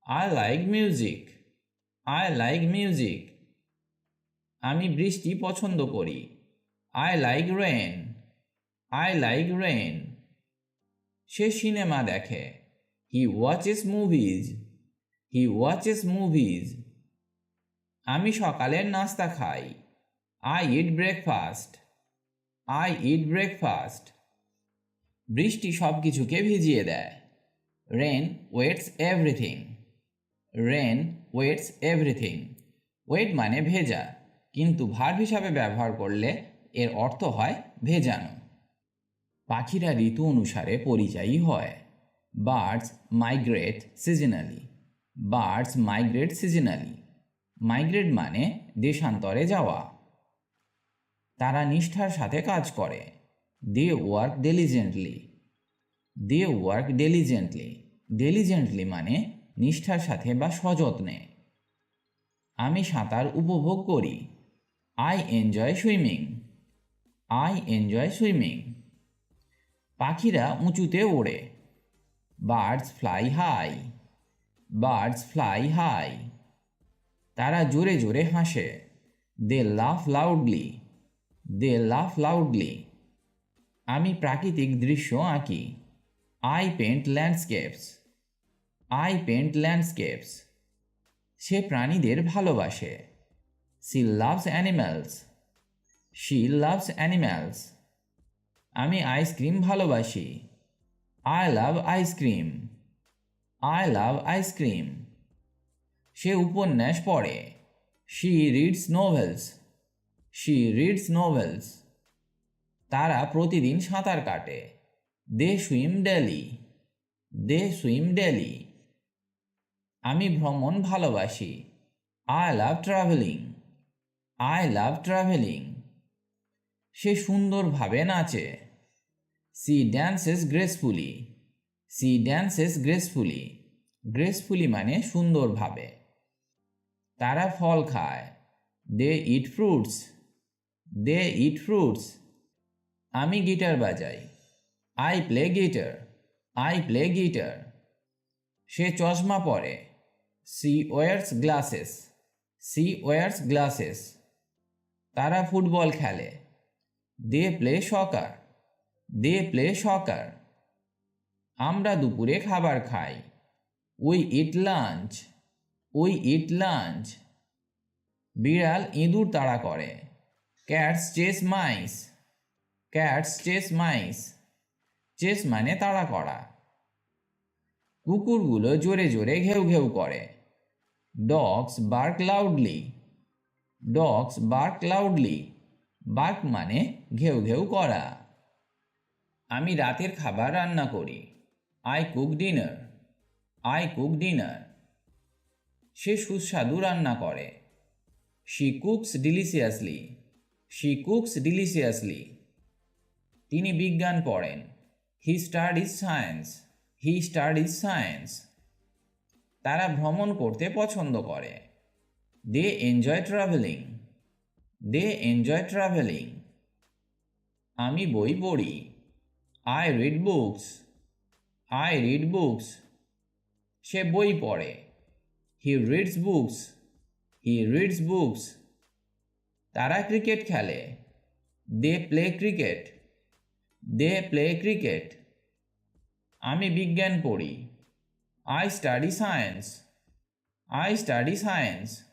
I like music. I like music. আমি বৃষ্টি পছন্দ করি। I like rain. I like rain. Say cinema দেখে। He watches movies. He watches movies. আমি সকালের নাস্তা খাই। I eat breakfast. I eat breakfast. বৃষ্টি সব কিছুকে ভিজিয়ে দেয়। Rain wets everything. Rain wets everything. Wet মানে ভেজা, কিন্তু ভার্ব হিসাবে ব্যবহার করলে এর অর্থ হয় ভেজানো। পাখিরা ঋতু অনুসারে পরিযায়ী হয়। Birds migrate seasonally. Birds migrate seasonally. Migrate মানে দেশান্তরে যাওয়া। তারা নিষ্ঠার সাথে কাজ করে। They work ডেলিজেন্টলি। They work ডেলিজেন্টলি। ডেলিজেন্টলি মানে নিষ্ঠার সাথে বা সযত্নে। আমি সাঁতার উপভোগ করি। I enjoy swimming. I enjoy swimming. পাখিরা উঁচুতে ওড়ে। Birds fly high. Birds fly high. তারা জোরে জোরে হাসে। দে লাফ লাউডলি। দে লাফ লাউডলি। আমি প্রাকৃতিক দৃশ্য আঁকি। I paint landscapes. I paint landscapes. সে প্রাণীদের ভালোবাসে। She loves animals. She loves animals. আমি আইসক্রিম ভালোবাসি। I love ice cream. I love ice cream. সে উপন্যাস পড়ে। She reads novels. She reads novels. তারা প্রতিদিন সাঁতার কাটে। They swim daily. They swim daily. আমি ভ্রমণ ভালোবাসি। I love travelling. I love travelling. সে সুন্দরভাবে নাচে। She dances gracefully. She dances gracefully. Gracefully মানে সুন্দরভাবে। তারা ফল খায়। They eat fruits. They eat fruits. আমি গিটার বাজাই। I play guitar. I play guitar. সে চশমা পরে। She wears glasses. She wears glasses. তারা ফুটবল খেলে। They play soccer. They play soccer. আমরা দুপুরে খাবার খাই। We eat lunch. We eat lunch. বিড়াল ইঁদুর তাড়া করে। Cats chase mice. Cats chase mice. Chase মানে তাড়া করা। কুকুরগুলো জোরে জোরে ঘেউ ঘেউ করে। Dogs bark loudly. Dogs bark loudly. Bark মানে ঘেউ ঘেউ করা। আমি রাতের খাবার রান্না করি। I cook dinner. I cook dinner. সে সুস্বাদু রান্না করে। She cooks deliciously. She cooks deliciously. তিনি বিজ্ঞান পড়েন। He studies science. He studies science. তারা ভ্রমণ করতে পছন্দ করে। They enjoy travelling. They enjoy travelling. আমি বই পড়ি। I read books. I read books. সে বই পড়ে। He reads books. He reads books. তারা ক্রিকেট খেলে। They play cricket. They play cricket. আমি বিজ্ঞান পড়ি। I study science. I study science.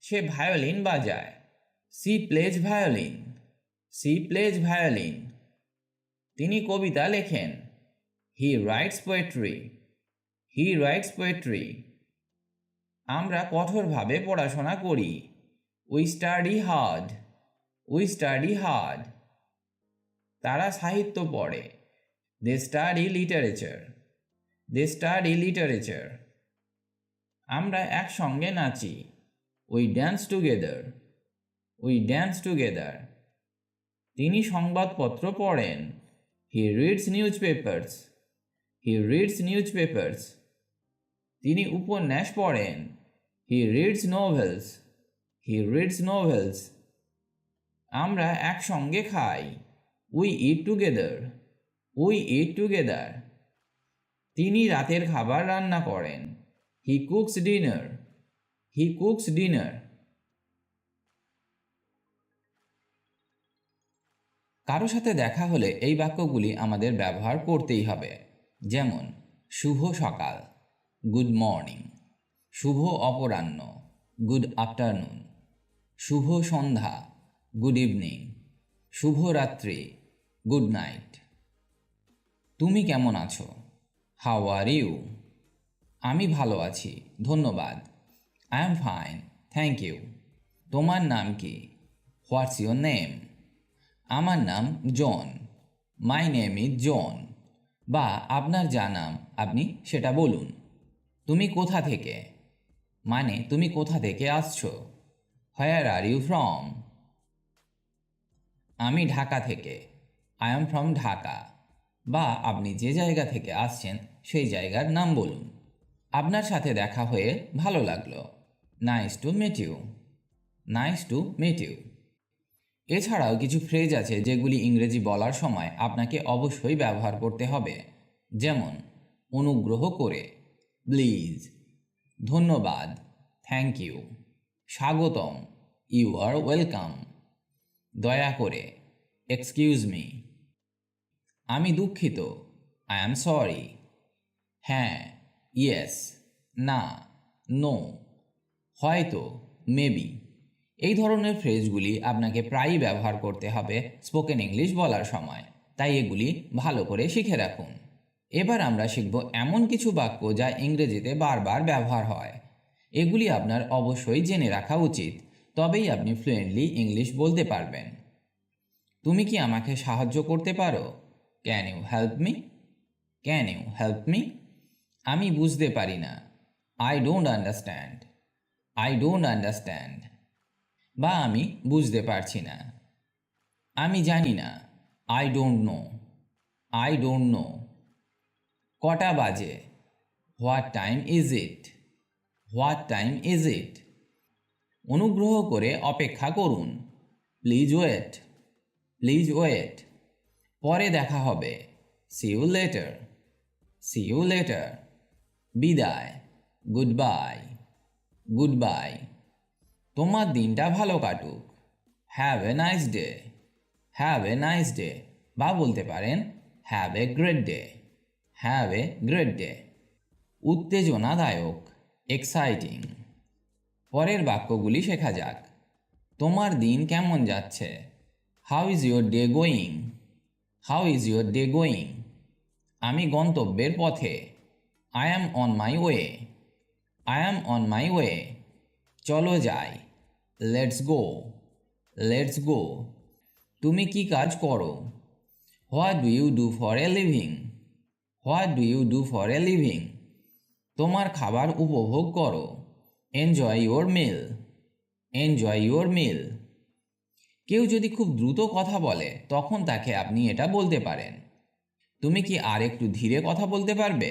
সে ভায়োলিন বাজায়। She plays violin. She plays violin. তিনি কবিতা লেখেন। He writes poetry. He writes poetry. আমরা কঠোরভাবে পড়াশোনা করি। We study hard. We study hard. তারা সাহিত্য পড়ে। They study literature. They study literature. আমরা একসঙ্গে নাচি। We dance together. We dance together. তিনি সংবাদপত্র পড়েন। He reads newspapers. He reads newspapers. তিনি উপন্যাস পড়েন। He reads novels. He reads novels. আমরা একসঙ্গে খাই। We it together. We eat together. তিনি রাতের খাবার রান্না করেন। হি কুকস ডিনার, হি কুকস ডিনার। কারো সাথে দেখা হলে এই বাক্যগুলি আমাদের ব্যবহার করতেই হবে। যেমন শুভ সকাল, গুড মর্নিং, শুভ অপরাহ্ন, গুড আফটারনুন, শুভ সন্ধ্যা, গুড ইভিনিং, শুভরাত্রি, গুড নাইট। তুমি কেমন আছো? How are you? আমি ভালো আছি, ধন্যবাদ। I am fine, thank you. তোমার নাম কি? What's your name? আমার নাম জন, মাই নেম ইজ জন। বা আপনার যা নাম আপনি সেটা বলুন। তুমি কোথা থেকে? মানে তুমি কোথা থেকে আসছো? হোয়ার আর ইউ ফ্রম? আমি ঢাকা থেকে, আই এম ফ্রম ঢাকা। বা আপনি যে জায়গা থেকে আসছেন সেই জায়গার নাম বলুন। আপনার সাথে দেখা হয়ে ভালো লাগলো, nice to meet you, nice to meet you. এছাড়াও কিছু ফ্রেজ আছে যেগুলি ইংরেজি বলার সময় আপনাকে অবশ্যই ব্যবহার করতে হবে। যেমন অনুগ্রহ করে, প্লিজ, ধন্যবাদ, থ্যাংক ইউ, স্বাগতম, ইউ আর ওয়েলকাম, দয়া করে, এক্সকিউজ মি, আমি দুঃখিত, আই অ্যাম সরি, হ্যাঁ, ইয়েস, না, নো, হয়তো, মেবি। এই ধরনের ফ্রেজগুলি আপনাকে প্রায়ই ব্যবহার করতে হবে স্পোকেন ইংলিশ বলার সময়, তাই এগুলি ভালো করে শিখে রাখুন। এবার আমরা শিখব এমন কিছু বাক্য যা ইংরেজিতে বারবার ব্যবহার হয়। এগুলি আপনার অবশ্যই জেনে রাখা উচিত, তবেই আপনি ফ্লুয়েন্টলি ইংলিশ বলতে পারবেন। তুমি কি আমাকে সাহায্য করতে পারো? Can you help me? Can you help me? আমি বুঝতে পারি না, I don't understand, I don't understand. বা আমি বুঝতে পারছি না, আমি জানি না, I don't know, I don't know. কটা বাজে? What time is it? What time is it? অনুগ্রহ করে অপেক্ষা করুন, প্লিজ ওয়েট, প্লিজ ওয়েট। পরে দেখা হবে, see you later, see you later. বিদায়, গুড বাই, গুড বাই। তোমার দিনটা ভালো কাটুক, have a nice day, have a nice day. বা বলতে পারেন have a great day, have a great day. উত্তেজনাদায়ক, এক্সাইটিং। পরের বাক্যগুলি শেখা যাক। তোমার দিন কেমন যাচ্ছে? How is your day going? How is your day going? আমি গন্তব্যের পথে, I am on my way, I am on my way. চলো যাই, লেটস গো, লেটস গো। তুমি কি কাজ করো? What do you do for a living? What do you do for a living? তোমার খাবার উপভোগ করো, enjoy your meal, enjoy your meal. কেউ যদি খুব দ্রুত কথা বলে তখন তাকে আপনি এটা বলতে পারেন, তুমি কি আর একটু ধীরে কথা বলতে পারবে?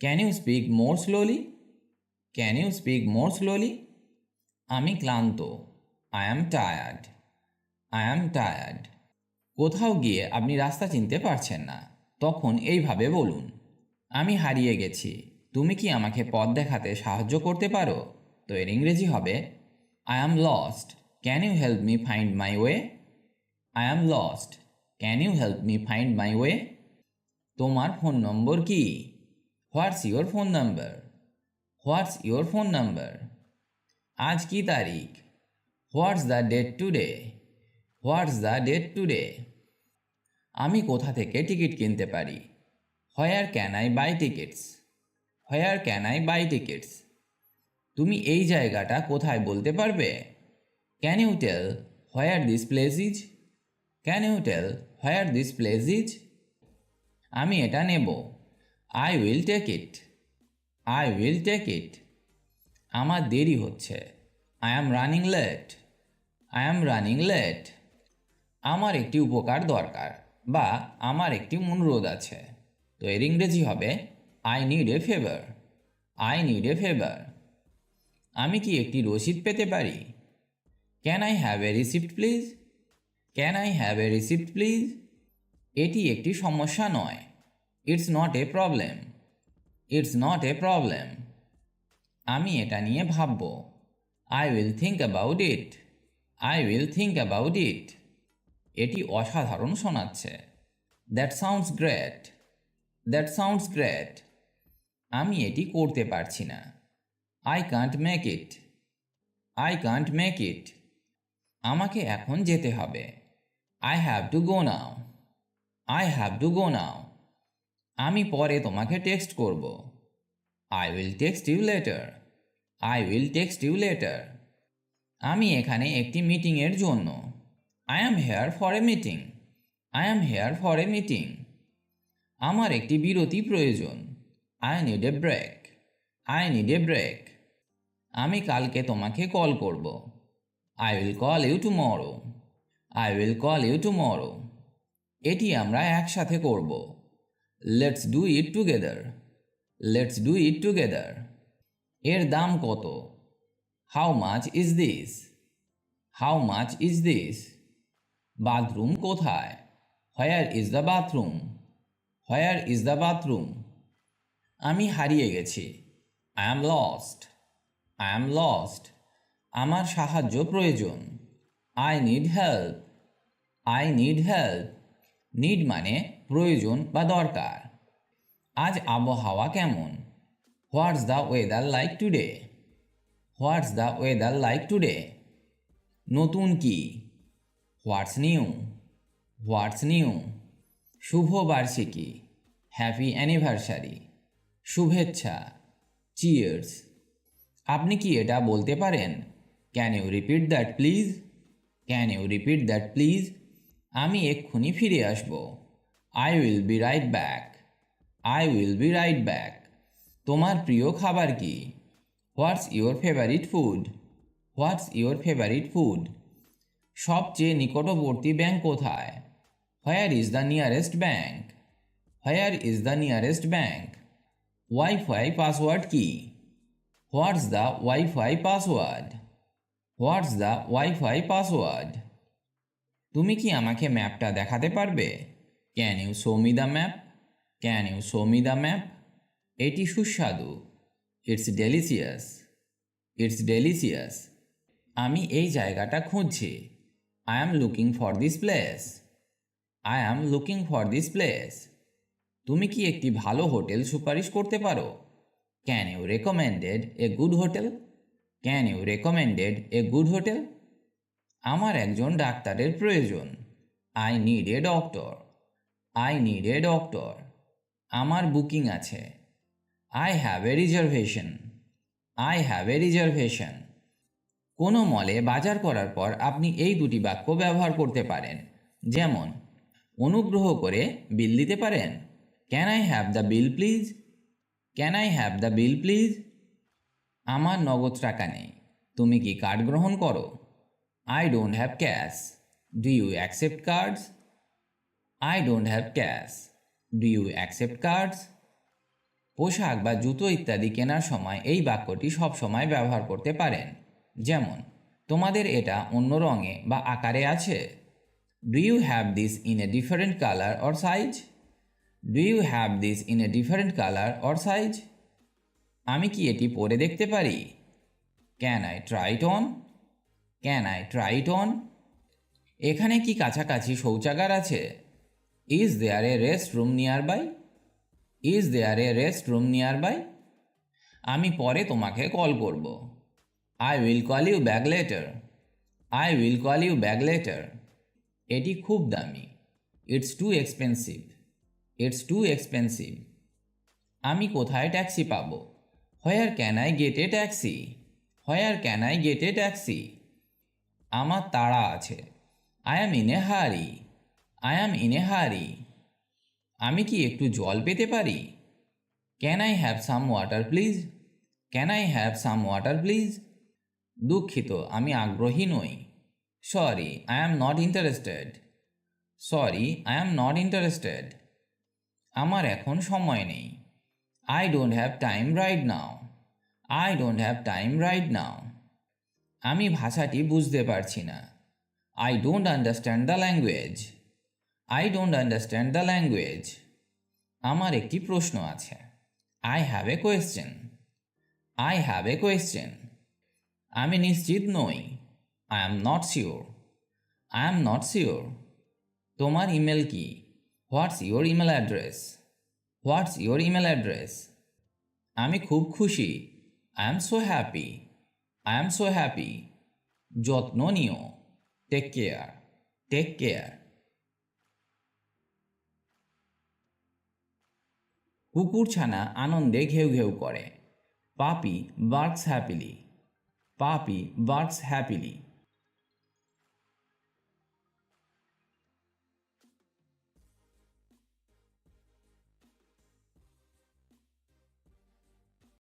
Can you speak more slowly? Can you speak more slowly? আমি ক্লান্ত, I am tired, I am tired. কোথাও গিয়ে আপনি রাস্তা চিনতে পারছেন না, তখন এইভাবে বলুন, আমি হারিয়ে গেছি, তুমি কি আমাকে পথ দেখাতে সাহায্য করতে পারো? তো এর ইংরেজি হবে, I am lost, can you help me find my way? I am lost, can you help me find my way? তোমার ফোন নম্বর কি? What's your phone number? What's your phone number? আজ কি তারিখ? What's the date today? What's the date today? আমি কোথা থেকে ticket কিনতে পারি? Where can I buy tickets? Where can I buy tickets? তুমি এই জায়গাটা কোথায় বলতে পারবে? Can you tell where this place is? Can you tell where this place is? আমি এটা নেব, I will take it, I will take it. আমার দেরি হচ্ছে, I am running late, I am running late. আমার একটি উপকার দরকার বা আমার একটি অনুরোধ আছে, তো এর ইংরেজি হবে, I need a favour, I need a favour. আমি কি একটি রসিদ পেতে পারি? Can I have a receipt please? Can I have a receipt please? এটি একটি সমস্যা নয়, it's not a problem, it's not a problem. আমি এটা নিয়ে ভাবব। I will think about it. I will think about it. এটি অসাধারণ শোনাচ্ছে। That sounds great. That sounds great. আমি এটি করতে পারছি না। I can't make it. I can't make it. আমাকে এখন যেতে হবে। I have to go now. I have to go now. আমি পরে তোমাকে টেক্সট করব। I will text you later. I will text you later. আমি এখানে একটি মিটিংয়ের জন্য। I am here for a meeting. I am here for a meeting. আমার একটি বিরতি প্রয়োজন। I need a break. I need a break. আমি কালকে তোমাকে কল করব। I will call you tomorrow. I will call you tomorrow. এটি আমরা একসাথে করব। Let's do it together. Let's do it together. এর দাম কত? How much is this? How much is this? Bathroom কোথায়? Where is the bathroom? Where is the bathroom? আমি হারিয়ে গেছি। I am lost. I am lost. আমার সাহায্য প্রয়োজন। I need help. I need help. Need মানে প্রয়োজন বা দরকার। আজ আবহাওয়া কেমন? হোয়াটস the weather like today? What's the weather like today? নতুন কি? What's new? What's new? শুভ বার্ষিকী। Happy anniversary. শুভেচ্ছা। চিয়ার্স। আপনি কি এটা বলতে পারেন? Can you repeat that please? Can you repeat that please? আমি এক্ষুনি ফিরে আসব। I will be right back. I will be right back. তোমার প্রিয় খাবার কি? What's your favourite food? What's your favourite food? সবচেয়ে নিকটবর্তী ব্যাংক কোথায়? Where is the nearest bank? Where is the nearest bank? Wifi password কি? What's the wifi password? What's the wifi password? তুমি কি আমাকে ম্যাপটা দেখাতে পারবে? Can you show me the map? Can you show me the map? এটি সুস্বাদু। It's delicious. It's delicious. আমি এই জায়গাটা খুঁজছি। I am looking for this place. I am looking for this place. তুমি কি একটি ভালো হোটেল সুপারিশ করতে পারো? Can you recommended a good hotel? Can you recommended a good hotel? আমার একজন ডাক্তারের প্রয়োজন। I need a doctor. I need a doctor. আমার বুকিং আছে। I have a reservation. I have a reservation. কোনো মলে বাজার করার পর আপনি এই দুটি বাক্য ব্যবহার করতে পারেন। যেমন, অনুগ্রহ করে বিল দিতে পারেন? Can I have the bill please? Can I have the bill please? আমার নগদ টাকা নেই। তুমি কি কার্ড গ্রহণ করো? I don't have cash. Do you accept cards? I don't have cash. Do you accept cards? পোশাক বা জুতো ইত্যাদি কেনার সময় এই বাক্যটি সবসময় ব্যবহার করতে পারেন। যেমন, তোমাদের এটা অন্য রঙে বা আকারে আছে? Do you have this in a different colour or size? Do you have this in a different colour or size? আমি কি এটি পরে দেখতে পারি? Can I try it on? Can I try it on? এখানে কি কাছাকাছি শৌচাগার আছে? Is there a restroom nearby? Is there a restroom nearby? আমি পরে তোমাকে কল করব। I will call you back letter. I will call you back later. এটি খুব দামি। It's too expensive. It's too expensive. আমি কোথায় taxi পাবো? Where can I get a taxi? Where can I get a taxi? আমার তাড়া আছে। I am in a হারি। আই অ্যাম ইন এ হারি। আমি কি একটু জল পেতে পারি? Can I have some water please? Can I have some water please? দুঃখিত, আমি আগ্রহী নই। Sorry, I am not interested. Sorry, I am not interested. আমার এখন সময় নেই। I don't have time right now. I don't have time right now. আমি ভাষাটি বুঝতে পারছি না। I don't understand the language. I don't understand the language. আমার একটি প্রশ্ন আছে। I have a question. I have a question. আমি নিশ্চিত নই। I am not sure. I am not sure. তোমার ইমেল কি? What's your email address? What's your email address? আমি খুব খুশি। I am so happy. I am so happy. যত্ন নিও। Take care. Take care. কুকুরছানা আনন্দে ঘেউ করে। Puppy barks happily. Puppy barks happily.